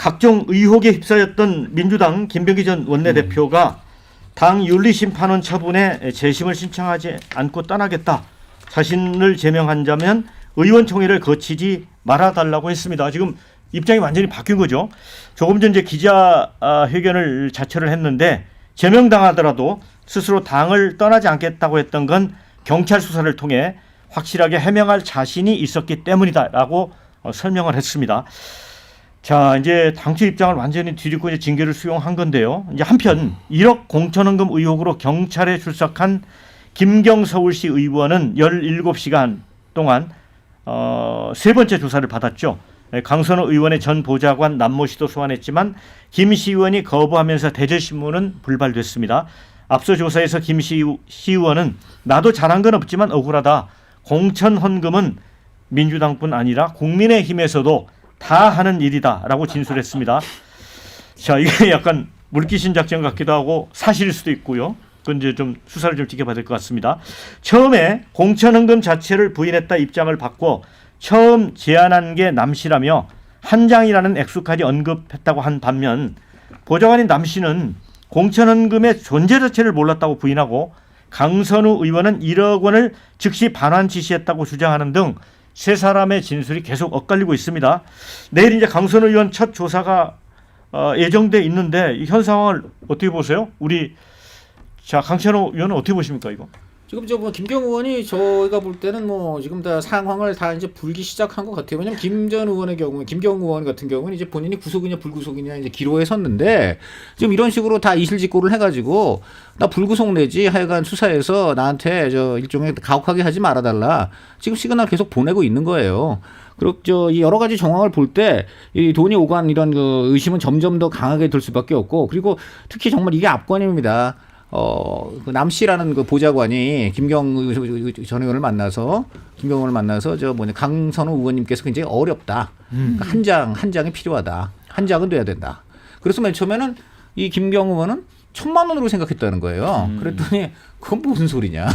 각종 의혹에 휩싸였던 민주당 김병기 전 원내대표가 당 윤리심판원 처분에 재심을 신청하지 않고 떠나겠다. 자신을 제명한다면 의원총회를 거치지 말아달라고 했습니다. 지금 입장이 완전히 바뀐 거죠. 조금 전 이제 기자회견을 자처를 했는데 제명당하더라도 스스로 당을 떠나지 않겠다고 했던 건 경찰 수사를 통해 확실하게 해명할 자신이 있었기 때문이다라고 설명을 했습니다. 자, 이제 당초 입장을 완전히 뒤집고 이제 징계를 수용한 건데요. 이제 한편 1억 공천헌금 의혹으로 경찰에 출석한 김경 서울시 의원은 17시간 동안 세 번째 조사를 받았죠. 강선호 의원의 전 보좌관 남모 씨도 소환했지만 김 시의원이 거부하면서 대전신문은 불발됐습니다. 앞서 조사에서 김 시의원은 나도 잘한 건 없지만 억울하다. 공천헌금은 민주당뿐 아니라 국민의힘에서도 다 하는 일이다라고 진술했습니다. 자, 이게 약간 물귀신 작전 같기도 하고 사실일 수도 있고요. 그건 이제 좀 수사를 좀 지켜봐야 될 것 같습니다. 처음에 공천헌금 자체를 부인했다 입장을 바꿔 처음 제안한 게 남 씨라며 한 장이라는 액수까지 언급했다고 한 반면 보좌관인 남 씨는 공천헌금의 존재 자체를 몰랐다고 부인하고 강선우 의원은 1억 원을 즉시 반환 지시했다고 주장하는 등 세 사람의 진술이 계속 엇갈리고 있습니다. 내일 이제 강선우 의원 첫 조사가 예정돼 있는데 이 현 상황을 어떻게 보세요? 우리 자 강선우 의원은 어떻게 보십니까 이거? 지금 저 뭐 김경 의원이 저희가 볼 때는 뭐 지금 다 상황을 다 이제 불기 시작한 것 같아요. 왜냐면 김 전 의원의 경우, 김경 의원 같은 경우는 이제 본인이 구속이냐 불구속이냐 이제 기로에 섰는데 지금 이런 식으로 다 이실직고를 해가지고 나 불구속 내지 하여간 수사해서 나한테 저 일종의 가혹하게 하지 말아달라. 지금 시그널 계속 보내고 있는 거예요. 그리고 이 여러 가지 정황을 볼 때 이 돈이 오간 이런 그 의심은 점점 더 강하게 될 수밖에 없고 그리고 특히 정말 이게 압권입니다. 그 남씨라는 그 보좌관이 김경 전 의원을 만나서 저 강선우 의원님께서 굉장히 어렵다. 그러니까 한 장이 필요하다. 한 장은 돼야 된다. 그래서 맨 처음에는 이 김경 의원은 1,000만 원으로 생각했다는 거예요. 그랬더니 그건 무슨 소리냐.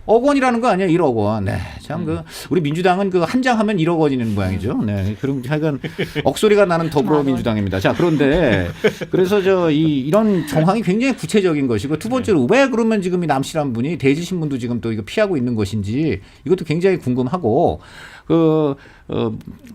억 원이라는 거 아니야? 1억 원. 네, 참 우리 민주당은 그 한 장 하면 1억 원이는 모양이죠. 네, 그럼 하여간 억소리가 나는 더불어민주당입니다. 자, 그런데 그래서 이런 정황이 굉장히 구체적인 것이고 두 번째로 왜 그러면 지금 이 남씨란 분이 대지신문도 지금 또 이거 피하고 있는 것인지 이것도 굉장히 궁금하고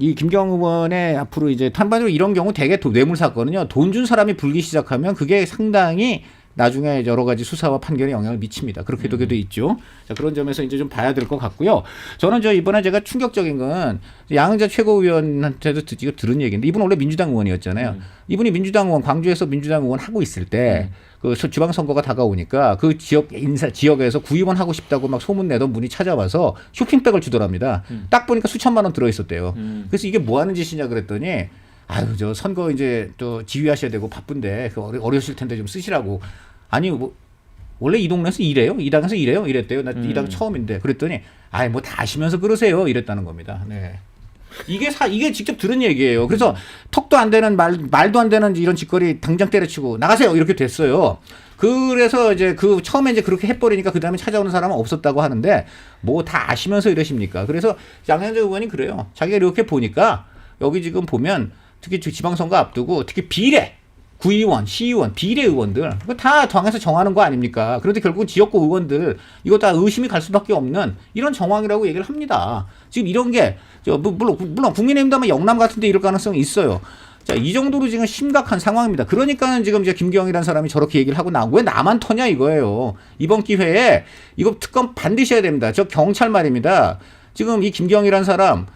이 김경 의원의 앞으로 이제 탄반적으로 이런 경우 대개 뇌물 사건은요 돈 준 사람이 불기 시작하면 그게 상당히 나중에 여러 가지 수사와 판결에 영향을 미칩니다. 그렇게도 돼 있죠. 자, 그런 점에서 이제 좀 봐야 될 것 같고요. 저는 이번에 제가 충격적인 건 양은자 최고위원한테도 이거 들은 얘기인데 이분 원래 민주당 의원이었잖아요. 이분이 민주당 의원, 광주에서 민주당 의원 하고 있을 때 그 지방선거가 다가오니까 그 지역에서 구의원 하고 싶다고 막 소문 내던 분이 찾아와서 쇼핑백을 주더랍니다. 딱 보니까 수천만 원 들어있었대요. 그래서 이게 뭐 하는 짓이냐 그랬더니 아유, 저 선거 이제 또 지휘하셔야 되고 바쁜데 그 어려우실 텐데 좀 쓰시라고. 아니 뭐 원래 이 동네에서 이래요? 이 당에서 이래요? 이랬대요. 나 이 당 처음인데. 그랬더니 아이 뭐 다 아시면서 그러세요. 이랬다는 겁니다. 네. 이게 직접 들은 얘기예요. 그래서 턱도 안 되는 말도 안 되는 이런 짓거리 당장 때려치고 나가세요. 이렇게 됐어요. 그래서 이제 처음에 이제 그렇게 해버리니까 그 다음에 찾아오는 사람은 없었다고 하는데 뭐 다 아시면서 이러십니까? 그래서 양현재 의원이 그래요. 자기가 이렇게 보니까 여기 지금 보면 특히 지방선거 앞두고 특히 비례, 구의원, 시의원, 비례 의원들 그거 다 당에서 정하는 거 아닙니까? 그런데 결국은 지역구 의원들 이거 다 의심이 갈 수밖에 없는 이런 정황이라고 얘기를 합니다. 지금 이런 게 물론 국민의힘도 아마 영남 같은 데 이럴 가능성이 있어요. 자, 이 정도로 지금 심각한 상황입니다. 그러니까는 지금 이제 김경이라는 사람이 저렇게 얘기를 하고 왜 나만 터냐 이거예요. 이번 기회에 이거 특검 반드시 해야 됩니다. 저 경찰 말입니다. 지금 이 김경이라는 사람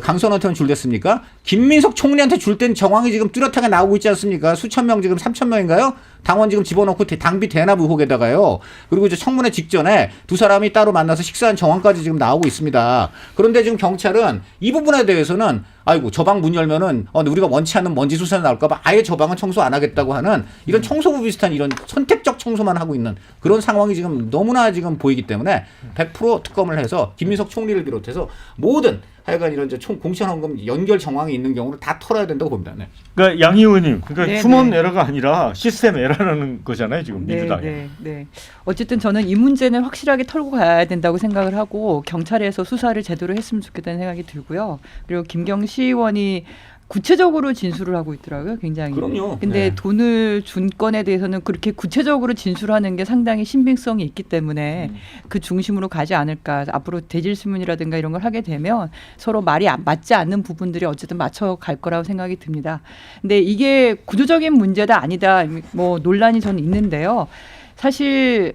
강선호한테는 줄 됐습니까? 김민석 총리한테 줄 땐 정황이 지금 뚜렷하게 나오고 있지 않습니까? 수천 명 지금 3천 명인가요? 당원 지금 집어넣고 당비 대납 의혹에다가요. 그리고 이제 청문회 직전에 두 사람이 따로 만나서 식사한 정황까지 지금 나오고 있습니다. 그런데 지금 경찰은 이 부분에 대해서는 아이고 저 방 문 열면은 우리가 원치 않는 먼지 수사 나올까봐 아예 저 방은 청소 안 하겠다고 하는 이런 청소부 비슷한 이런 선택적 청소만 하고 있는 그런 상황이 지금 너무나 지금 보이기 때문에 100% 특검을 해서 김민석 총리를 비롯해서 모든 하여간 이런 공천헌금 연결 정황이 있는 경우를 다 털어야 된다고 봅니다. 네. 그러니까 양 의원님, 그러니까 휴먼 에러가 아니라 시스템 에러라는 거잖아요, 지금 민주당에. 네. 어쨌든 저는 이 문제는 확실하게 털고 가야 된다고 생각을 하고 경찰에서 수사를 제대로 했으면 좋겠다는 생각이 들고요. 그리고 김경 시의원이 구체적으로 진술을 하고 있더라고요. 굉장히. 그럼요. 근데 네. 돈을 준 건에 대해서는 그렇게 구체적으로 진술하는 게 상당히 신빙성이 있기 때문에 그 중심으로 가지 않을까. 앞으로 대질신문이라든가 이런 걸 하게 되면 서로 말이 맞지 않는 부분들이 어쨌든 맞춰 갈 거라고 생각이 듭니다. 근데 이게 구조적인 문제다 아니다 뭐 논란이 저는 있는데요. 사실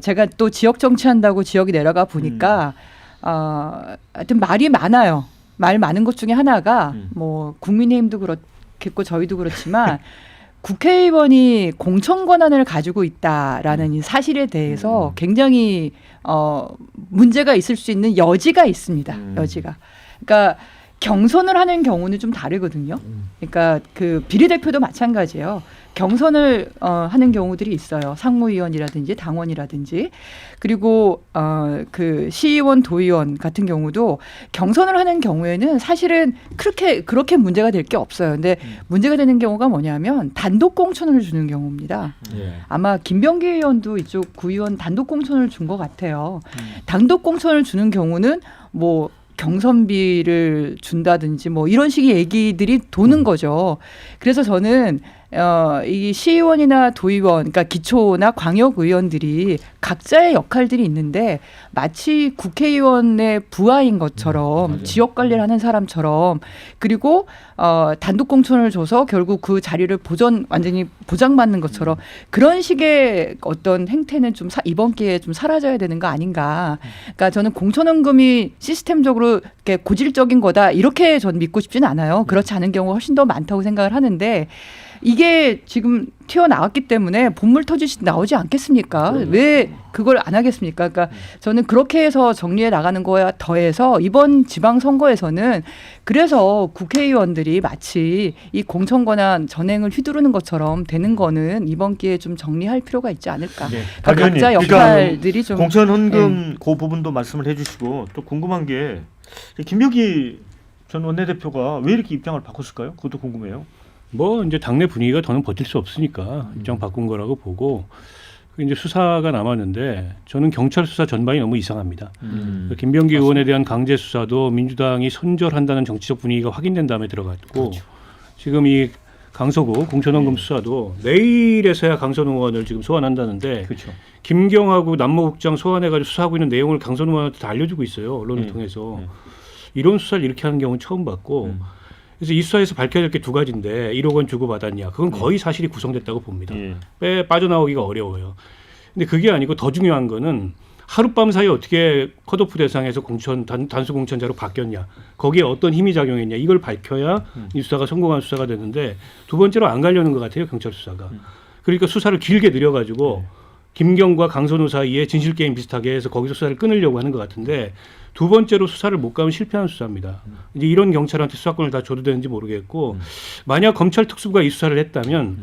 제가 또 지역 정치한다고 지역이 내려가 보니까 하여튼 말이 많아요. 말 많은 것 중에 하나가 뭐 국민의힘도 그렇겠고 저희도 그렇지만 국회의원이 공천 권한을 가지고 있다라는 이 사실에 대해서 굉장히 문제가 있을 수 있는 여지가 있습니다. 여지가. 그러니까 경선을 하는 경우는 좀 다르거든요. 그러니까 그 비례대표도 마찬가지예요. 경선을 하는 경우들이 있어요. 상무위원이라든지 당원이라든지. 그리고 그 시의원, 도의원 같은 경우도 경선을 하는 경우에는 사실은 그렇게 문제가 될 게 없어요. 근데 문제가 되는 경우가 뭐냐면 단독 공천을 주는 경우입니다. 아마 김병기 의원도 이쪽 구의원 단독 공천을 준 것 같아요. 단독 공천을 주는 경우는 뭐 경선비를 준다든지 뭐 이런 식의 얘기들이 도는 거죠. 그래서 저는 이 시의원이나 도의원, 그러니까 기초나 광역의원들이 각자의 역할들이 있는데 마치 국회의원의 부하인 것처럼 지역 관리를 하는 사람처럼 그리고 단독 공천을 줘서 결국 그 자리를 완전히 보장받는 것처럼 그런 식의 어떤 행태는 좀 이번 기회에 좀 사라져야 되는 거 아닌가. 그러니까 저는 공천원금이 시스템적으로 이렇게 고질적인 거다 이렇게 전 믿고 싶지는 않아요. 그렇지 않은 경우가 훨씬 더 많다고 생각을 하는데 이게 지금 튀어나왔기 때문에 본물 터지시 나오지 않겠습니까? 왜 그걸 안 하겠습니까? 그러니까 저는 그렇게 해서 정리해 나가는 거에 더해서 이번 지방선거에서는 그래서 국회의원들이 마치 이 공천권한 전행을 휘두르는 것처럼 되는 거는 이번 기회에 좀 정리할 필요가 있지 않을까. 그러니까 각자 역할들이 좀. 공천 헌금 그 부분도 말씀을 해주시고 또 궁금한 게 김병기 전 원내대표가 왜 이렇게 입장을 바꿨을까요? 그것도 궁금해요. 뭐 이제 당내 분위기가 더는 버틸 수 없으니까 입장 바꾼 거라고 보고 이제 수사가 남았는데 저는 경찰 수사 전반이 너무 이상합니다. 김병기 의원에 대한 강제 수사도 민주당이 손절한다는 정치적 분위기가 확인된 다음에 들어갔고 지금 이 강서구 공천원금 수사도 내일에서야 강선 의원을 지금 소환한다는데 김경하고 남모국장 소환해가지고 수사하고 있는 내용을 강선 의원한테 다 알려주고 있어요. 언론을 통해서. 이런 수사를 이렇게 하는 경우는 처음 봤고 그래서 이 수사에서 밝혀야 될 게 두 가지인데 1억 원 주고 받았냐. 그건 거의 사실이 구성됐다고 봅니다. 빠져나오기가 어려워요. 근데 그게 아니고 더 중요한 거는 하룻밤 사이에 어떻게 컷오프 대상에서 단수 공천자로 바뀌었냐. 거기에 어떤 힘이 작용했냐. 이걸 밝혀야 이 수사가 성공한 수사가 되는데 두 번째로 안 가려는 것 같아요. 경찰 수사가. 그러니까 수사를 길게 늘려가지고 김경과 강선우 사이에 진실게임 비슷하게 해서 거기서 수사를 끊으려고 하는 것 같은데 두 번째로 수사를 못 가면 실패한 수사입니다. 이제 이런 경찰한테 수사권을 다 줘도 되는지 모르겠고 만약 검찰 특수부가 이 수사를 했다면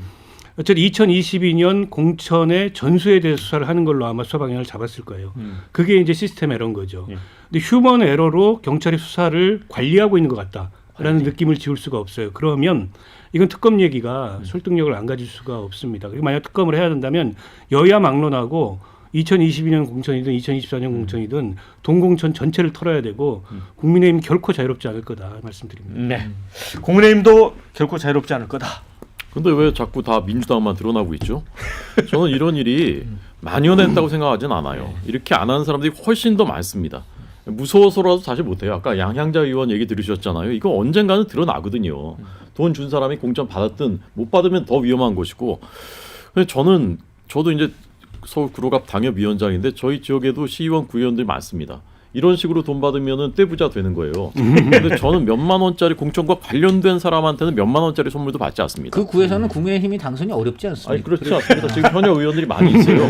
어쨌든 2022년 공천의 전수에 대해서 수사를 하는 걸로 아마 수사 방향을 잡았을 거예요. 그게 이제 시스템 에러인 거죠. 근데 휴먼 에러로 경찰이 수사를 관리하고 있는 것 같다라는 느낌을 지울 수가 없어요. 그러면 이건 특검 얘기가 설득력을 안 가질 수가 없습니다. 그리고 만약 특검을 해야 된다면 여야 막론하고 2022년 공천이든 2024년 공천이든 동공천 전체를 털어야 되고 국민의힘 결코 자유롭지 않을 거다 말씀드립니다. 네, 국민의힘도 결코 자유롭지 않을 거다. 근데 왜 자꾸 다 민주당만 드러나고 있죠? 저는 이런 일이 만연했다고 생각하진 않아요. 이렇게 안 하는 사람들이 훨씬 더 많습니다. 무서워서라도 사실 못해요. 아까 양향자 의원 얘기 들으셨잖아요. 이거 언젠가는 드러나거든요. 돈 준 사람이 공천 받았든 못 받으면 더 위험한 것이고. 저도 이제 서울 구로갑 당협위원장인데 저희 지역에도 시의원, 구의원들이 많습니다. 이런 식으로 돈 받으면은 떼부자 되는 거예요. 근데 저는 몇만 원짜리 공천과 관련된 사람한테는 몇만 원짜리 선물도 받지 않습니다. 그 구에서는 국민의힘이 당선이 어렵지 않습니다. 아니 그렇지 않습니다. 지금 현역 의원들이 많이 있어요.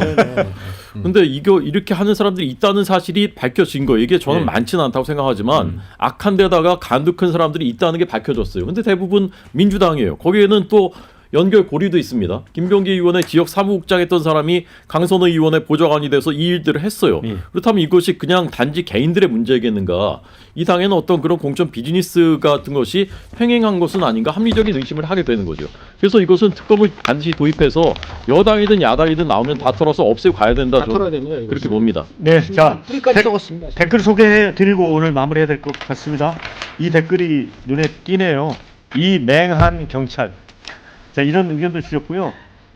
근데 이렇게 하는 사람들이 있다는 사실이 밝혀진 거예요. 이게 저는 많지는 않다고 생각하지만 악한 데다가 간도 큰 사람들이 있다는 게 밝혀졌어요. 근데 대부분 민주당이에요. 거기에는 또 연결 고리도 있습니다. 김병기 의원의 지역 사무국장 했던 사람이 강선우 의원의 보좌관이 돼서 이 일들을 했어요. 그렇다면 이것이 그냥 단지 개인들의 문제겠는가. 이 당에는 어떤 그런 공천 비즈니스 같은 것이 횡행한 것은 아닌가 합리적인 의심을 하게 되는 거죠. 그래서 이것은 특검을 반드시 도입해서 여당이든 야당이든 나오면 다 털어서 없애고 가야 된다. 저는 그렇게 봅니다. 네, 자 뿌리까지 썩었습니다. 댓글 소개해드리고 오늘 마무리해야 될 것 같습니다. 이 댓글이 눈에 띄네요. 이 맹한 경찰. 자, 이런 의견도 주셨고요.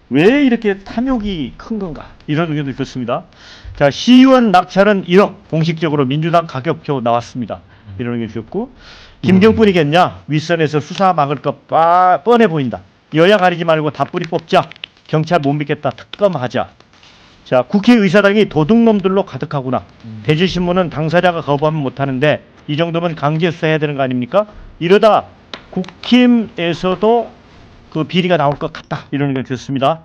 왜 이렇게 탐욕이 큰 건가? 이런 의견도 있었습니다. 자, 시의원 낙찰은 1억 공식적으로 민주당 가격표 나왔습니다. 이런 의견 주셨고, 김경뿐이겠냐? 윗선에서 수사 막을 것 뻔해 보인다. 여야 가리지 말고 다 뿌리 뽑자. 경찰 못 믿겠다. 특검하자. 자, 국회의사당이 도둑놈들로 가득하구나. 대질신문은 당사자가 거부하면 못하는데 이 정도면 강제 수사해야 되는 거 아닙니까? 이러다 국힘에서도 그 비리가 나올 것 같다. 이런 의견 주셨습니다.